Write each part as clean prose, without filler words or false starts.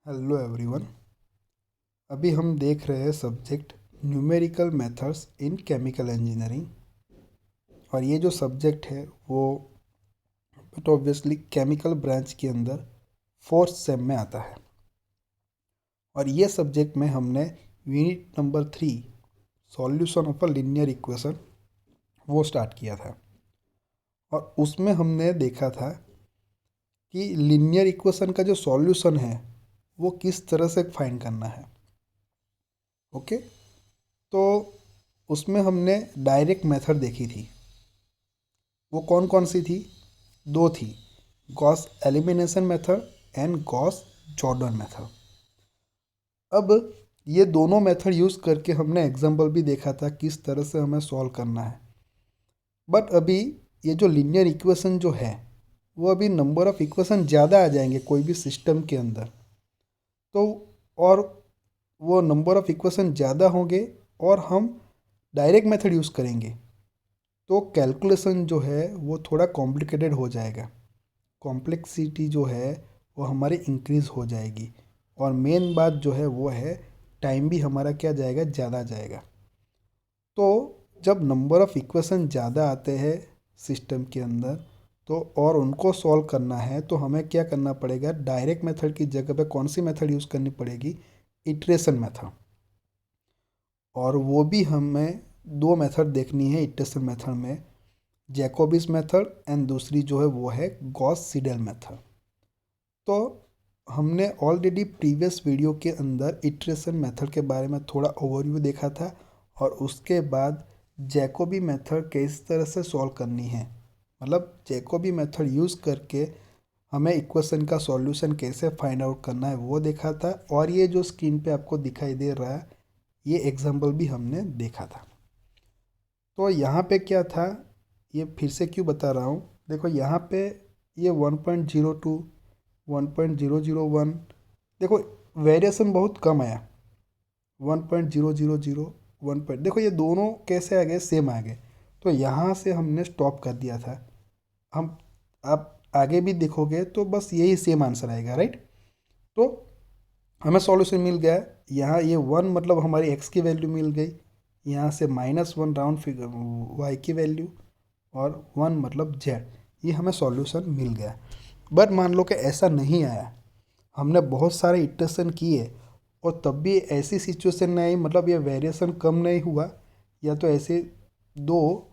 Hello everyone. अभी हम देख रहे हैं subject numerical methods in chemical engineering. और ये जो सब्जेक्ट है वो बट ऑब्वियसली केमिकल ब्रांच के अंदर फोर्थ सेम में आता है। और ये सब्जेक्ट में हमने unit number 3 solution of a linear equation वो स्टार्ट किया था। और उसमें हमने देखा था कि लिनियर इक्वेशन का जो सॉल्यूशन है वो किस तरह से फाइंड करना है। ओके, तो उसमें हमने डायरेक्ट मेथड देखी थी। वो कौन कौन सी थी? दो थी, Gauss elimination method and Gauss Jordan method. अब ये दोनों मेथड यूज़ करके हमने एग्जाम्पल भी देखा था किस तरह से हमें सॉल्व करना है। बट अभी ये जो लीनियर इक्वेशन जो है वो अभी नंबर ऑफ़ इक्वेशन ज़्यादा आ जाएंगे कोई भी सिस्टम के अंदर। तो और वो नंबर ऑफ़ इक्वेशन ज़्यादा होंगे और हम डायरेक्ट मेथड यूज़ करेंगे तो कैलकुलेशन जो है वो थोड़ा कॉम्प्लिकेटेड हो जाएगा। कॉम्प्लेक्सिटी जो है वो हमारी इंक्रीज़ हो जाएगी। और मेन बात जो है वो है टाइम भी हमारा क्या जाएगा, ज़्यादा जाएगा। तो जब नंबर ऑफ़ इक्वेशन ज़्यादा आते हैं सिस्टम के अंदर तो और उनको सॉल्व करना है तो हमें क्या करना पड़ेगा, डायरेक्ट मेथड की जगह पे कौन सी मेथड यूज़ करनी पड़ेगी, इटरेशन मेथड। और वो भी हमें दो मेथड देखनी है इटरेशन मेथड में, जैकोबिस मेथड एंड दूसरी जो है वो है गॉस सीडेल मेथड। तो हमने ऑलरेडी प्रीवियस वीडियो के अंदर इटरेशन मेथड के बारे में थोड़ा ओवरव्यू देखा था और उसके बाद जैकोबी मेथड किस तरह से सॉल्व करनी है, मतलब जैकोबी मेथड यूज़ करके हमें इक्वेशन का सॉल्यूशन कैसे फाइंड आउट करना है वो देखा था। और ये जो स्क्रीन पे आपको दिखाई दे रहा है ये एग्जाम्पल भी हमने देखा था। तो यहाँ पे क्या था, ये फिर से क्यों बता रहा हूँ, देखो यहाँ पे ये 1.02 1.001, देखो वेरिएशन बहुत कम आया। 1.000 देखो ये दोनों कैसे आ गए, सेम आ गए। तो यहाँ से हमने स्टॉप कर दिया था। हम आप आगे भी देखोगे तो बस यही सेम आंसर आएगा, राइट। तो हमें सॉल्यूशन मिल गया। यहाँ ये 1 मतलब हमारी एक्स की वैल्यू मिल गई, यहाँ से -1 राउंड फिगर वाई की वैल्यू, और 1 मतलब जेड। ये हमें सॉल्यूशन मिल गया। बट मान लो कि ऐसा नहीं आया, हमने बहुत सारे इटरेशन किए और तब भी ऐसी सिचुएशन नहीं आई, मतलब ये वेरिएशन कम नहीं हुआ या तो ऐसे दो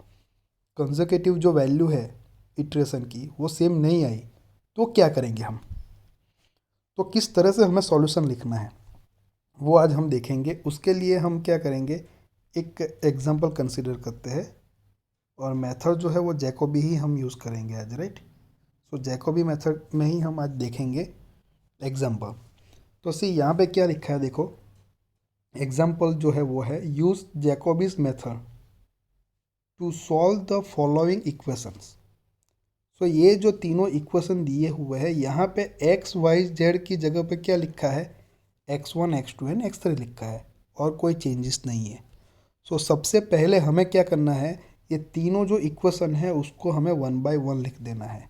कंसेक्यूटिव जो वैल्यू है इटरेशन की वो सेम नहीं आई, तो क्या करेंगे हम, तो किस तरह से हमें सॉल्यूशन लिखना है वो आज हम देखेंगे। उसके लिए हम क्या करेंगे, एक एग्जांपल कंसीडर करते हैं और मेथड जो है वो जैकोबी ही हम यूज़ करेंगे आज, राइट। सो जैकोबी मेथड में ही हम आज देखेंगे एग्जांपल। तो सी यहाँ पे क्या लिखा है देखो, एग्जाम्पल जो है वो है use Jacobi's method to solve the following equations. सो ये जो तीनों इक्वेशन दिए हुए हैं यहाँ पे एक्स वाई जेड की जगह पे क्या लिखा है, x1 x2 एंड x3 लिखा है और कोई चेंजेस नहीं है। सो सबसे पहले हमें क्या करना है, ये तीनों जो इक्वेशन है उसको हमें 1 बाय 1 लिख देना है।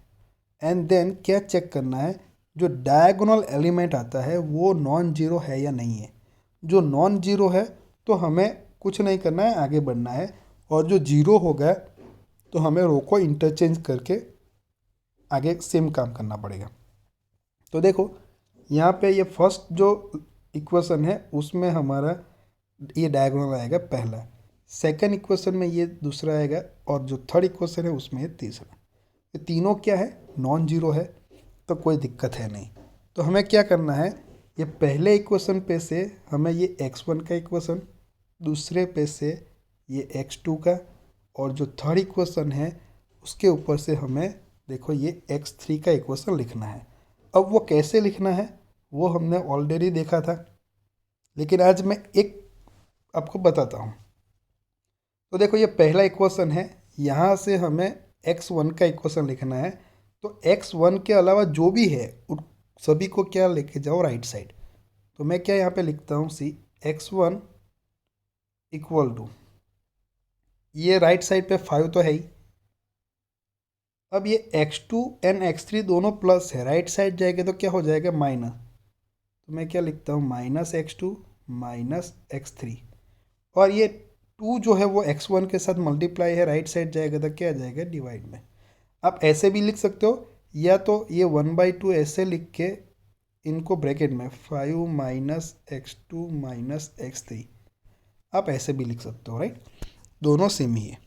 एंड देन क्या चेक करना है, जो डायगोनल एलिमेंट आता है वो नॉन जीरो है या नहीं है। जो नॉन जीरो है तो हमें कुछ नहीं करना है, आगे बढ़ना है। और जो जीरो हो गया तो हमें रो को इंटरचेंज करके आगे सेम काम करना पड़ेगा। तो देखो यहाँ पे ये फर्स्ट जो इक्वेशन है उसमें हमारा ये डायगोनल आएगा पहला, सेकंड इक्वेशन में ये दूसरा आएगा और जो थर्ड इक्वेशन है उसमें ये तीसरा। ये तीनों क्या है, नॉन जीरो है, तो कोई दिक्कत है नहीं। तो हमें क्या करना है, ये पहले इक्वेशन पे से हमें ये x1 का इक्वेशन, दूसरे पे से ये x2 का, और जो थर्ड इक्वेशन है उसके ऊपर से हमें देखो ये x3 का इक्वेशन लिखना है। अब वो कैसे लिखना है वो हमने ऑलरेडी देखा था, लेकिन आज मैं एक आपको बताता हूँ। तो देखो ये पहला इक्वेशन है, यहाँ से हमें x1 का इक्वेशन लिखना है। तो x1 के अलावा जो भी है उन सभी को क्या लेके जाओ राइट साइड। तो मैं क्या यहाँ पे लिखता हूँ, सी x1 इक्वल टू, ये राइट साइड पे 5 तो है ही। अब ये x2 एंड x3 दोनों प्लस है, राइट साइड जाएगा तो क्या हो जाएगा, माइनस। तो मैं क्या लिखता हूँ, -x2 -x3, और ये 2 जो है वो x1 के साथ मल्टीप्लाई है, राइट साइड जाएगा तो क्या आ जाएगा, डिवाइड में। आप ऐसे भी लिख सकते हो, या तो ये 1/2 ऐसे लिख के इनको ब्रैकेट में 5 -x2 -x3, आप ऐसे भी लिख सकते हो, राइट। दोनों सेम ही है।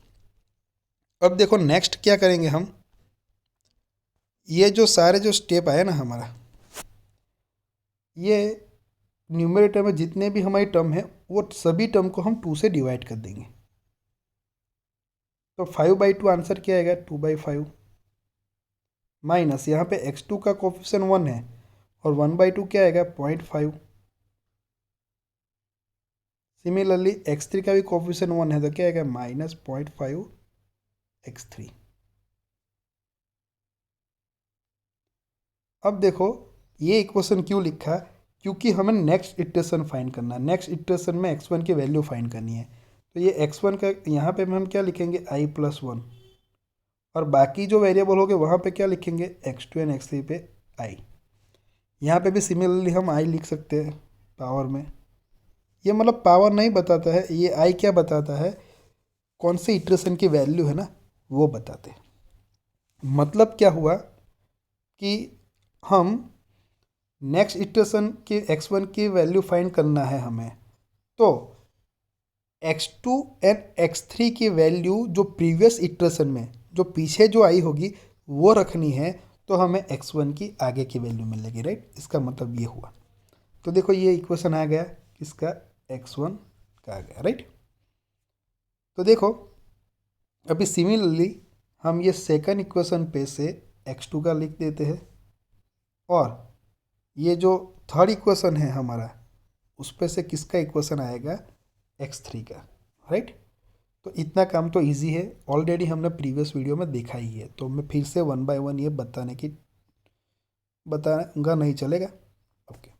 अब देखो नेक्स्ट क्या करेंगे हम, ये जो सारे जो स्टेप आए ना हमारा, ये न्यूमरेटर में जितने भी हमारी टर्म है वो सभी टर्म को हम 2 से डिवाइड कर देंगे। तो 5/2 आंसर क्या आएगा, 2/5, माइनस यहाँ पे x2 का कोफिशिएंट 1 है और 1/2 क्या आएगा, 0.5। सिमिलरली x3 का भी कोफिशिएंट 1 है तो क्या आएगा, -0.5 x3। अब देखो ये इक्वेशन क्यों लिखा, क्योंकि हमें नेक्स्ट इटरेशन फाइंड करना है। नेक्स्ट इटरेशन में x1 की वैल्यू फाइंड करनी है, तो ये x1 का यहाँ पे हम क्या लिखेंगे, i+1, और बाकी जो वेरिएबल हो गए वहाँ पे क्या लिखेंगे, x2 एंड x3 पे i। यहाँ पे भी सिमिलरली हम i लिख सकते हैं पावर में। ये मतलब पावर नहीं बताता है, ये i क्या बताता है, कौन से इटरेशन की वैल्यू है ना, वो बताते हैं। मतलब क्या हुआ कि हम नेक्स्ट इटरेशन की x1 की वैल्यू फाइंड करना है हमें, तो x2 एंड x3 की वैल्यू जो प्रीवियस इटरेशन में जो पीछे जो आई होगी वो रखनी है, तो हमें x1 की आगे की वैल्यू मिलेगी, राइट। इसका मतलब ये हुआ। तो देखो ये इक्वेशन आ गया किसका, x1 का आ गया, राइट। तो देखो अभी सिमिलरली हम ये सेकंड इक्वेशन पे से x2 का लिख देते हैं, और ये जो थर्ड इक्वेशन है हमारा उस पे से किसका इक्वेशन आएगा, x3 का, राइट। तो इतना काम तो इजी है, ऑलरेडी हमने प्रीवियस वीडियो में देखा ही है, तो मैं फिर से 1 बाय 1 ये बताऊंगा नहीं, चलेगा। ओके,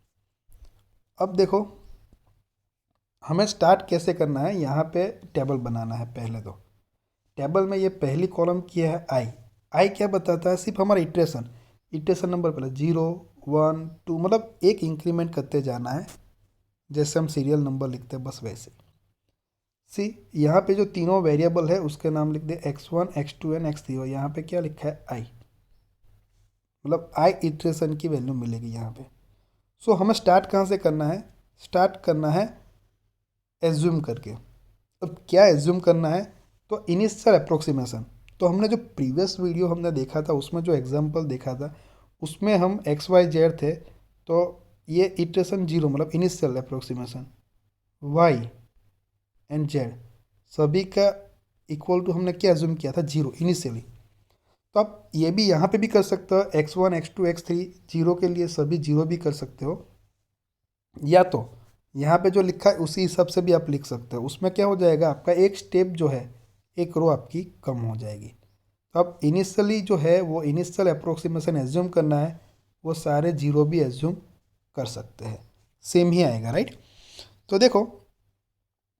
अब देखो हमें स्टार्ट कैसे करना है, यहाँ पे टेबल बनाना है। पहले तो टेबल में ये पहली कॉलम किया है आई क्या बताता है, सिर्फ हमारा इटरेशन नंबर पहले 0 1 2, मतलब एक इंक्रीमेंट करते जाना है, जैसे हम सीरियल नंबर लिखते हैं बस वैसे। सी यहाँ पे जो तीनों वेरिएबल है उसके नाम लिख दे x1 x2 एंड x3, और यहाँ पे क्या लिखा है आई, मतलब आई इटरेशन की वैल्यू मिलेगी यहाँ पे। सो हमें स्टार्ट कहाँ से करना है, स्टार्ट करना है एज्यूम करके। अब क्या एज्यूम करना है, तो इनिशियल अप्रोक्सीमेशन। तो हमने जो प्रीवियस वीडियो हमने देखा था उसमें जो एग्जांपल देखा था उसमें हम एक्स वाई जेड थे, तो ये इटरेशन 0 मतलब initial approximation, y and z सभी का इक्वल टू हमने क्या एज्यूम किया था, 0 इनिशियली। तो आप ये भी यहाँ पे भी कर सकते हो, x1 x2 x3 0 के लिए सभी 0 भी कर सकते हो, या तो यहाँ पे जो लिखा है उसी हिसाब से भी आप लिख सकते हो। उसमें क्या हो जाएगा, आपका एक स्टेप जो है, एक रो आपकी कम हो जाएगी। तो अब इनिशियली जो है वो इनिशियल अप्रोक्सीमेशन एज्यूम करना है, वो सारे 0 भी एज्यूम कर सकते हैं, सेम ही आएगा, राइट। तो देखो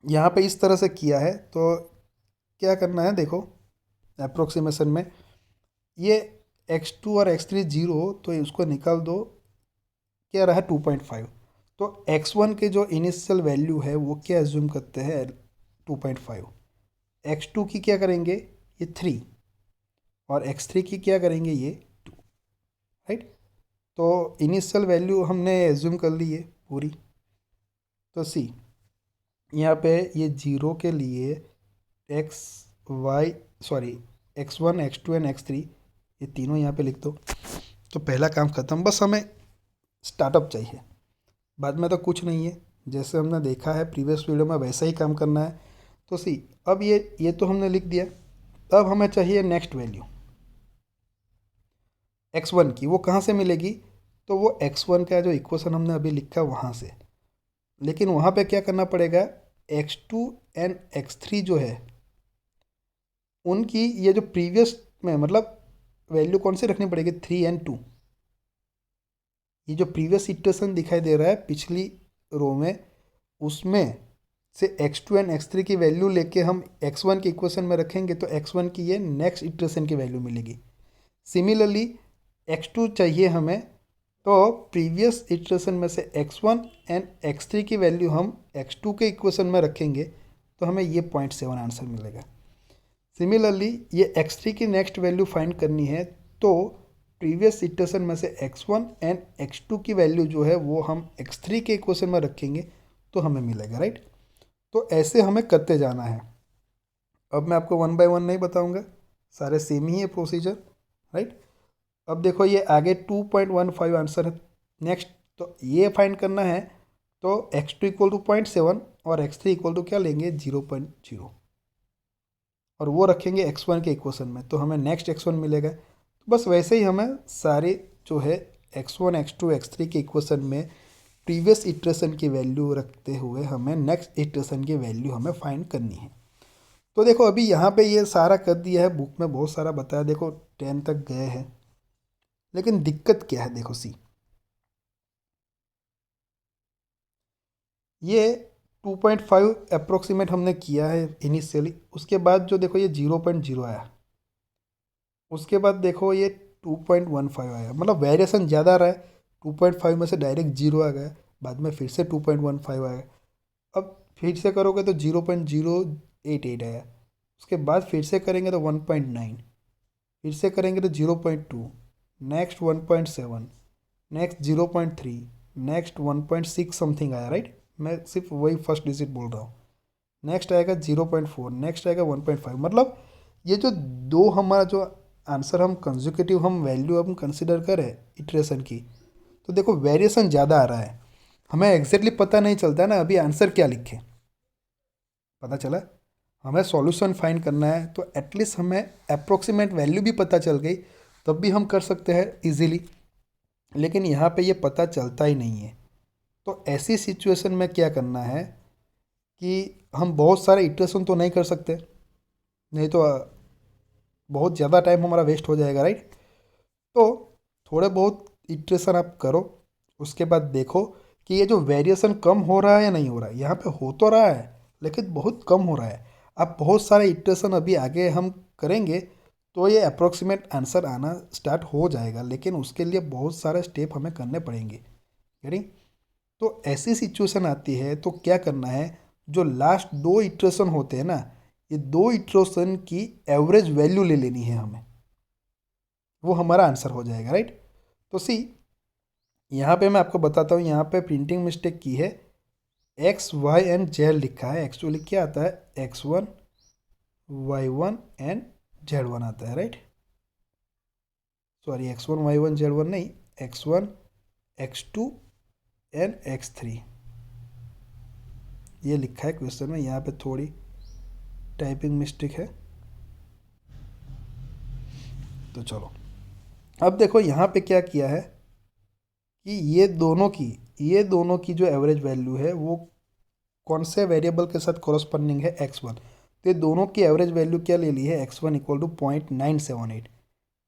यहाँ पे इस तरह से किया है, तो क्या करना है, देखो अप्रोक्सीमेशन में ये x2 और x3 0, तो उसको निकाल दो, क्या रहा 2.5। तो x1 के जो इनिशियल वैल्यू है वो क्या एज्यूम करते हैं, 2.5। x2 की क्या करेंगे, ये 3, और x3 की क्या करेंगे, ये 2, राइट। तो इनिशियल वैल्यू हमने एज्यूम कर ली है पूरी। तो सी यहाँ पे ये 0 के लिए x Y sorry x1 x2 and x3 ये तीनों यहाँ पे लिख दो। तो पहला काम खत्म, बस हमें स्टार्टअप चाहिए, बाद में तो कुछ नहीं है, जैसे हमने देखा है प्रीवियस वीडियो में वैसा ही काम करना है। तो सी अब ये तो हमने लिख दिया, अब हमें चाहिए नेक्स्ट वैल्यू x1 की, वो कहाँ से मिलेगी, तो वो x1 का जो इक्वेशन हमने अभी लिखा वहाँ से। लेकिन वहाँ पे क्या करना पड़ेगा, x2 एंड x3 जो है उनकी ये जो प्रीवियस में मतलब वैल्यू कौन सी रखनी पड़ेगी, 3 एंड 2। ये जो प्रीवियस इटरेशन दिखाई दे रहा है पिछली रो में, उसमें से x2 एंड x3 की वैल्यू लेके हम x1 के इक्वेशन में रखेंगे, तो x1 की ये नेक्स्ट इटरेशन की वैल्यू मिलेगी। सिमिलरली x2 चाहिए हमें तो प्रीवियस इटरेशन में से x1 एंड x3 की वैल्यू हम x2 के इक्वेशन में रखेंगे तो हमें ये 0.7 आंसर मिलेगा। सिमिलरली ये x3 की नेक्स्ट वैल्यू फाइंड करनी है तो प्रीवियस इटरेशन में से x1 एंड x2 की वैल्यू जो है वो हम x3 के इक्वेशन में रखेंगे तो हमें मिलेगा, राइट। तो ऐसे हमें करते जाना है। अब मैं आपको 1 बाय 1 नहीं बताऊंगा, सारे सेम ही है प्रोसीजर, राइट। अब देखो ये आगे 2.15 आंसर है नेक्स्ट, तो ये फाइंड करना है तो x2 इक्वल टू 0.7 और x3 इक्वल टू क्या लेंगे 0.0 और वो रखेंगे x1 के इक्वेशन में तो हमें नेक्स्ट x1 मिलेगा। तो बस वैसे ही हमें सारे जो है x1 x2 x3 के इक्वेशन में प्रीवियस इटरेशन की वैल्यू रखते हुए हमें नेक्स्ट इटरेशन की वैल्यू हमें फाइंड करनी है। तो देखो अभी यहाँ पे ये सारा कर दिया है, बुक में बहुत सारा बताया, देखो 10 तक गए हैं, लेकिन दिक्कत क्या है देखो सी, ये 2.5 अप्रोक्सीमेट हमने किया है इनिशियली, उसके बाद जो देखो ये 0.0 आया, उसके बाद देखो ये 2.15 आया, मतलब वेरिएशन ज़्यादा रहा है। 2.5 में से डायरेक्ट 0 आ गया, बाद में फिर से 2.15 आया, अब फिर से करोगे तो 0.088 आया, उसके बाद फिर से करेंगे तो 1.9, फिर से करेंगे तो 0.2, नेक्स्ट 1.7, नेक्स्ट 0.3, नेक्स्ट 1.6 समथिंग आया, राइट। मैं सिर्फ वही फर्स्ट डिजिट बोल रहा हूँ। नेक्स्ट आएगा 0.4, नेक्स्ट आएगा 1.5, मतलब ये जो दो हमारा जो आंसर हम कंसेक्यूटिव हम वैल्यू हम कंसिडर करें इटरेशन की, तो देखो वेरिएशन ज़्यादा आ रहा है, हमें एग्जैक्टली पता नहीं चलता ना अभी आंसर क्या लिखे, पता चला। हमें सॉल्यूशन फाइंड करना है तो एटलीस्ट हमें अप्रोक्सीमेट वैल्यू भी पता चल गई तब भी हम कर सकते हैं इजीली, लेकिन यहाँ पे ये पता चलता ही नहीं है। तो ऐसी सिचुएशन में क्या करना है कि हम बहुत सारे इटरेशन तो नहीं कर सकते, नहीं तो बहुत ज़्यादा टाइम हमारा वेस्ट हो जाएगा, राइट। तो थोड़े बहुत इटरेशन आप करो, उसके बाद देखो कि ये जो वेरिएशन कम हो रहा है या नहीं हो रहा है। यहाँ पे हो तो रहा है लेकिन बहुत कम हो रहा है। अब बहुत सारे इटरेशन अभी आगे हम करेंगे तो ये अप्रोक्सीमेट आंसर आना स्टार्ट हो जाएगा, लेकिन उसके लिए बहुत सारे स्टेप हमें करने पड़ेंगे, यानी तो ऐसी सिचुएशन आती है तो क्या करना है, जो लास्ट दो इटरेशन होते हैं ना, ये दो इटरेशन की एवरेज वैल्यू ले लेनी है हमें, वो हमारा आंसर हो जाएगा, राइट। तो सी यहाँ पे मैं आपको बताता हूँ, यहाँ पे प्रिंटिंग मिस्टेक की है, एक्स वाई एंड जेड लिखा है, एक्चुअली क्या आता है x1 y1 एंड z1 आता है, right. Sorry x1 y1 z1 नहीं, x1 x2 एंड x3 ये लिखा है क्वेश्चन में, यहाँ पे थोड़ी टाइपिंग मिस्टेक है। तो चलो अब देखो यहाँ पे क्या किया है कि ये दोनों की जो एवरेज वैल्यू है वो कौन से वेरिएबल के साथ कॉरस्पॉन्डिंग है x1, तो ये दोनों की एवरेज वैल्यू क्या ले ली है x1 इक्वल टू 0.978,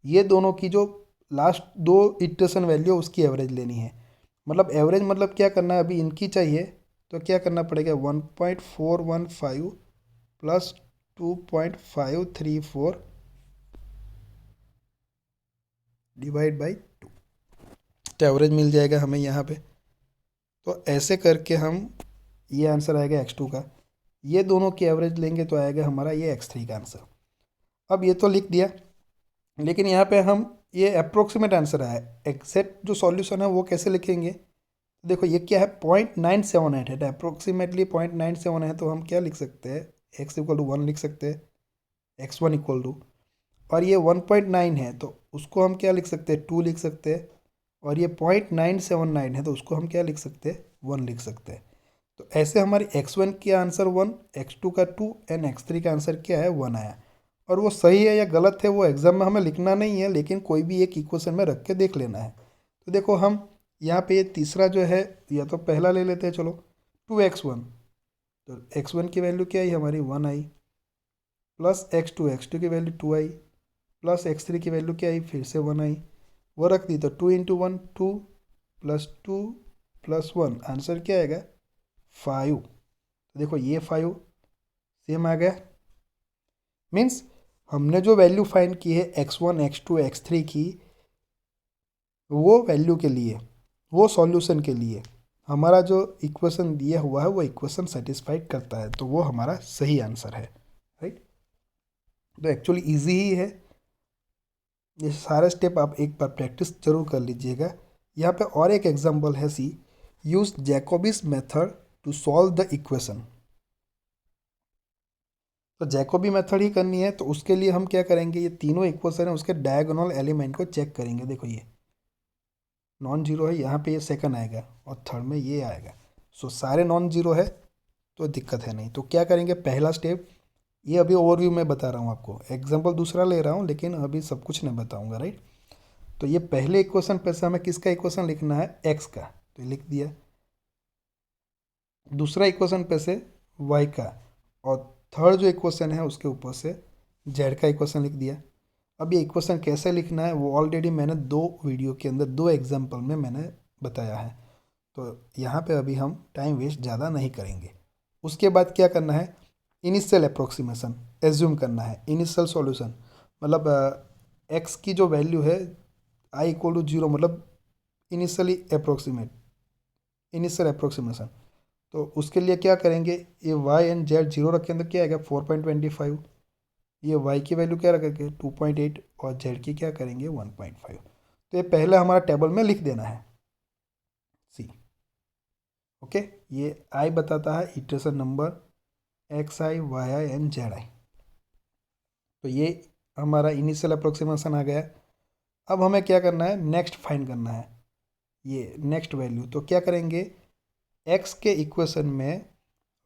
ये दोनों की जो लास्ट दो इटरेशन वैल्यू है उसकी एवरेज लेनी है। मतलब एवरेज मतलब क्या करना है, अभी इनकी चाहिए तो क्या करना पड़ेगा 1.415 प्लस 2.534 डिवाइड बाई 2, तो एवरेज मिल जाएगा हमें यहाँ पे। तो ऐसे करके हम ये आंसर आएगा x2 का, ये दोनों की एवरेज लेंगे तो आएगा हमारा ये x3 का आंसर। अब ये तो लिख दिया, लेकिन यहाँ पे हम ये अप्रोक्सीमेट आंसर आया, एग्जैक्ट जो सॉल्यूशन है वो कैसे लिखेंगे, देखो ये क्या है 0.978 है, अप्रोक्सीमेटली 0.97 है, तो हम क्या लिख सकते हैं x इक्वल टू 1 लिख सकते हैं, x1 इक्वल टू, और ये 1.9 है तो उसको हम क्या लिख सकते हैं 2 लिख सकते हैं, और ये 0.979 है तो उसको हम क्या लिख सकते हैं 1 लिख सकते हैं। तो ऐसे हमारी x1 का आंसर 1, x2 का 2 एंड x3 का आंसर क्या है 1 आया। और वो सही है या गलत है वो एग्जाम में हमें लिखना नहीं है, लेकिन कोई भी एक इक्वेशन में रख के देख लेना है। तो देखो हम यहाँ पे ये तीसरा जो है, या तो पहला ले लेते हैं चलो 2x1, तो x1 की वैल्यू क्या आई हमारी 1 आई, प्लस x2 की वैल्यू 2 आई, प्लस x3 की वैल्यू क्या आई फिर से 1 आई, वो रख दी तो 2 इंटू 1 2 प्लस 2 प्लस 1 आंसर क्या आएगा 5। तो देखो ये 5 सेम आ गया, मीन्स हमने जो वैल्यू फाइंड की है x1 x2 x3 की, वो वैल्यू के लिए, वो सॉल्यूशन के लिए हमारा जो इक्वेशन दिया हुआ है वो इक्वेशन सेटिस्फाइड करता है, तो वो हमारा सही आंसर है, राइट। तो एक्चुअली इजी ही है। ये सारे स्टेप आप एक बार प्रैक्टिस जरूर कर लीजिएगा। यहाँ पे और एक एग्जांपल है, see use Jacobi's method to solve the equation. तो जैकोबी मेथड ही करनी है, तो उसके लिए हम क्या करेंगे, ये तीनों इक्वेशन है उसके डायगोनल एलिमेंट को चेक करेंगे। देखो ये नॉन जीरो है, यहाँ पे ये सेकंड आएगा और थर्ड में ये आएगा। सो सारे नॉन जीरो है तो दिक्कत है नहीं। तो क्या करेंगे, पहला स्टेप, ये अभी ओवरव्यू में बता रहा हूँ आपको, एग्जांपल दूसरा ले रहा हूँ लेकिन अभी सब कुछ नहीं बताऊँगा, राइट। तो ये पहले इक्वेशन पे से हमें किसका इक्वेशन लिखना है, एक्स का, तो लिख दिया। दूसरा इक्वेशन पे से वाई का, और थर्ड जो इक्वेशन है उसके ऊपर से जेड का इक्वेशन लिख दिया। अब ये इक्वेशन कैसे लिखना है वो ऑलरेडी मैंने दो वीडियो के अंदर दो एग्जांपल में मैंने बताया है, तो यहाँ पे अभी हम टाइम वेस्ट ज़्यादा नहीं करेंगे। उसके बाद क्या करना है, इनिशियल अप्रोक्सीमेशन एज्यूम करना है। इनिशियल सॉल्यूशन मतलब एक्स की जो वैल्यू है आई इक्वल टू जीरो, मतलब इनिशियली अप्रोक्सीमेट, इनिशियल अप्रोक्सीमेशन। तो उसके लिए क्या करेंगे, ये वाई एंड जेड जीरो रखेंगे तो क्या आएगा 4.25। ये वाई की वैल्यू क्या रखेंगे 2.8 और जेड की क्या करेंगे 1.5। तो ये पहले हमारा टेबल में लिख देना है, सी। ओके, ये आई बताता है iteration number x i y i and z i. तो ये हमारा इनिशियल अप्रोक्सीमेशन आ गया। अब हमें क्या करना है, नेक्स्ट फाइंड करना है ये नेक्स्ट वैल्यू। तो क्या करेंगे, एक्स के इक्वेशन में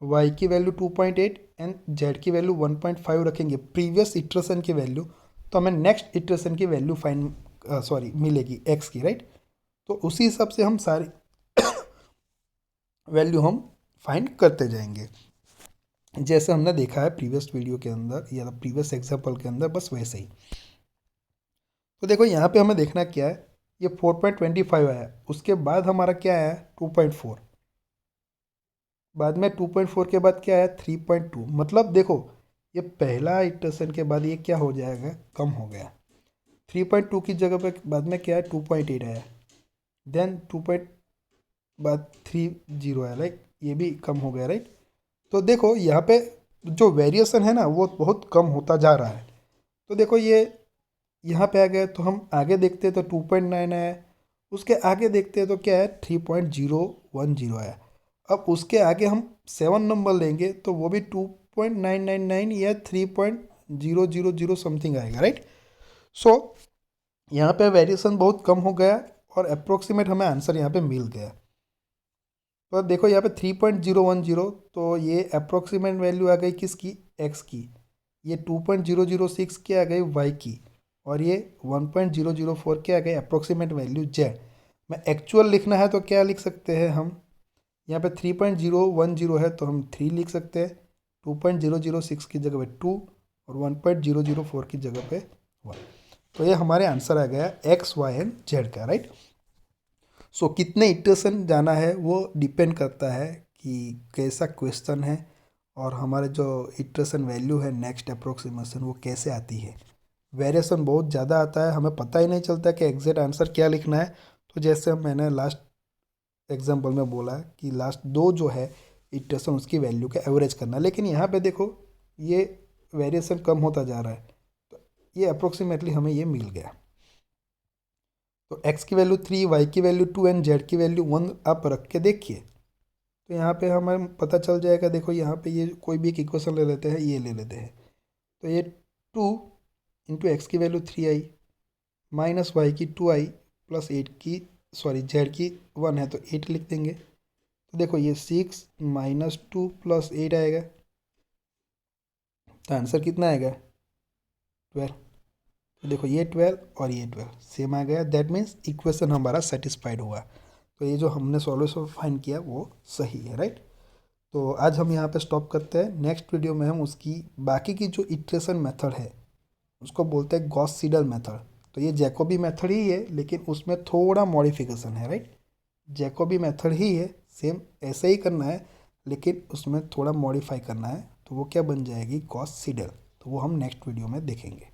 वाई की वैल्यू 2.8 एंड जेड की वैल्यू 1.5 रखेंगे, प्रीवियस इटरेशन की वैल्यू। तो हमें नेक्स्ट इटरेशन की वैल्यू फाइंड मिलेगी एक्स की, राइट। तो उसी हिसाब से हम सारी वैल्यू हम फाइंड करते जाएंगे, जैसे हमने देखा है प्रीवियस वीडियो के अंदर या प्रीवियस एग्जाम्पल के अंदर, बस वैसे ही। तो देखो यहाँ पे हमें देखना क्या है, ये 4.25 आया, उसके बाद हमारा क्या आया 2.4, बाद में 2.4 के बाद क्या आया 3.2। मतलब देखो ये पहला इटरेशन के बाद ये क्या हो जाएगा, कम हो गया। 3.2 की जगह पे बाद में क्या है 2.8 आया, देन 2 बाद 3 आया, राइट, ये भी कम हो गया, राइट। तो देखो यहाँ पे जो वेरिएशन है ना वो बहुत कम होता जा रहा है। तो देखो ये यहाँ पे आ गए, तो हम आगे देखते हैं तो 2.9 आया, उसके आगे देखते हैं तो क्या है 3.010 आया। अब उसके आगे हम 7 नंबर लेंगे तो वो भी 2.999 या 3.000 समथिंग आएगा, राइट। सो यहाँ पे वेरिएशन बहुत कम हो गया और अप्रोक्सीमेट हमें आंसर यहाँ पे मिल गया। तो अब देखो यहाँ पे 3.010, तो ये अप्रोक्सीमेट वैल्यू आ गई किसकी, एक्स की। ये 2.006 की आ गई वाई की, और ये 1.004 के आ गए अप्रोक्सीमेट वैल्यू जेड। में एक्चुअल लिखना है तो क्या लिख सकते हैं हम, यहाँ पे 3.010 है तो हम 3 लिख सकते हैं, 2.006 की जगह पे 2 और 1.004 की जगह पे 1। तो ये हमारे आंसर आ गया एक्स वाई एंड जेड का, राइट। सो कितने इटरेशन जाना है वो डिपेंड करता है कि कैसा क्वेश्चन है और हमारे जो इटरेशन वैल्यू है नेक्स्ट अप्रोक्सीमेशन वो कैसे आती है। वेरिएशन बहुत ज़्यादा आता है, हमें पता ही नहीं चलता कि एग्जैक्ट आंसर क्या लिखना है। तो जैसे मैंने लास्ट एग्जांपल में बोला कि लास्ट दो जो है इटरेशन उसकी वैल्यू का एवरेज करना है, लेकिन यहाँ पे देखो ये वेरिएशन कम होता जा रहा है, तो ये अप्रोक्सीमेटली हमें ये मिल गया। तो x की वैल्यू 3, y की वैल्यू 2 एंड z की वैल्यू 1 आप रख के देखिए, तो यहाँ पे हमें पता चल जाएगा। देखो यहाँ पे ये कोई भी एक इक्वेशन ले लेते हैं, ये ले लेते हैं, तो ये 2 इंटू एक्स की वैल्यू 3i माइनस वाई की 2i प्लस 8 की जेड की 1 है तो 8 लिख देंगे। तो देखो ये 6 माइनस 2 प्लस 8 आएगा, तो आंसर कितना आएगा 12। तो देखो ये 12 और ये 12 सेम आ गया, दैट मीन्स इक्वेशन हमारा सेटिस्फाइड हुआ। तो ये जो हमने सॉल्यूशन फाइंड किया वो सही है, राइट। तो आज हम यहाँ पे स्टॉप करते हैं, नेक्स्ट वीडियो में हम उसकी बाकी की जो इटरेशन मेथड है उसको बोलते हैं गॉस सीडल मेथड। तो ये जैकोबी मेथड ही है लेकिन उसमें थोड़ा मॉडिफिकेशन है, राइट। जैकोबी मेथड ही है, सेम ऐसे ही करना है लेकिन उसमें थोड़ा मॉडिफाई करना है, तो वो क्या बन जाएगी गॉस सीडल। तो वो हम नेक्स्ट वीडियो में देखेंगे।